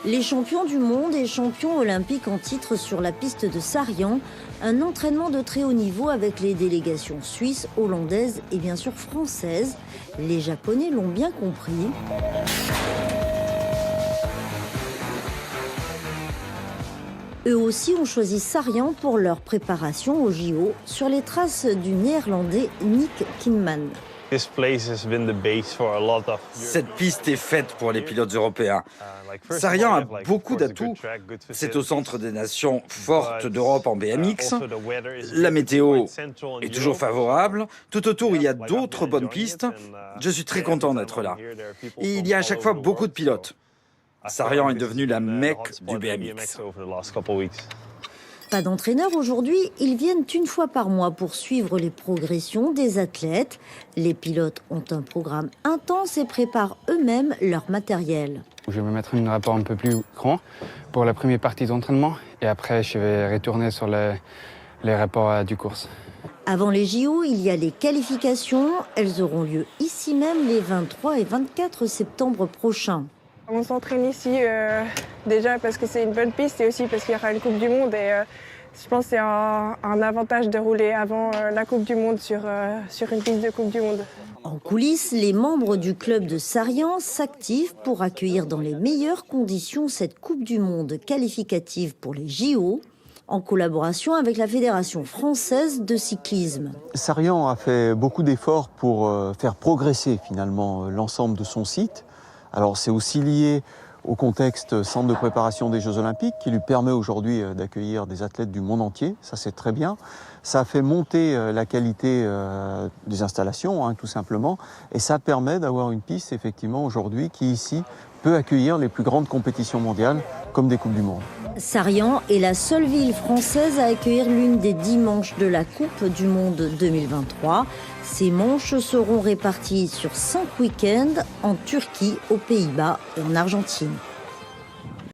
Les champions du monde et champions olympiques en titre sur la piste de Sarrián, un entraînement de très haut niveau avec les délégations suisses, hollandaises et bien sûr françaises. Les Japonais l'ont bien compris. Eux aussi ont choisi Sarrián pour leur préparation au JO sur les traces du néerlandais Nick Kingman. Cette piste est faite pour les pilotes européens. Sarrián a beaucoup d'atouts. C'est au centre des nations fortes d'Europe en BMX. La météo est toujours favorable. Tout autour, il y a d'autres bonnes pistes. Je suis très content d'être là. Et il y a à chaque fois beaucoup de pilotes. Sarrián est devenu la Mecque du BMX. Pas d'entraîneur aujourd'hui, ils viennent une fois par mois pour suivre les progressions des athlètes. Les pilotes ont un programme intense et préparent eux-mêmes leur matériel. Je vais me mettre un rapport un peu plus grand pour la première partie d'entraînement et après je vais retourner sur les rapports du course. Avant les JO, il y a les qualifications. Elles auront lieu ici même les 23 et 24 septembre prochains. On s'entraîne ici déjà parce que c'est une bonne piste et aussi parce qu'il y aura une Coupe du Monde. Et je pense que c'est un avantage de rouler avant la Coupe du Monde sur une piste de Coupe du Monde. En coulisses, les membres du club de Sarrián s'activent pour accueillir dans les meilleures conditions cette Coupe du Monde qualificative pour les JO, en collaboration avec la Fédération française de cyclisme. Sarrián a fait beaucoup d'efforts pour faire progresser finalement l'ensemble de son site. Alors c'est aussi lié au contexte centre de préparation des Jeux Olympiques qui lui permet aujourd'hui d'accueillir des athlètes du monde entier, ça c'est très bien. Ça a fait monter la qualité des installations tout simplement et ça permet d'avoir une piste effectivement aujourd'hui qui ici peut accueillir les plus grandes compétitions mondiales comme des Coupes du Monde. Sarrián est la seule ville française à accueillir l'une des 10 manches de la Coupe du Monde 2023. Ces manches seront réparties sur 5 week-ends en Turquie, aux Pays-Bas et en Argentine.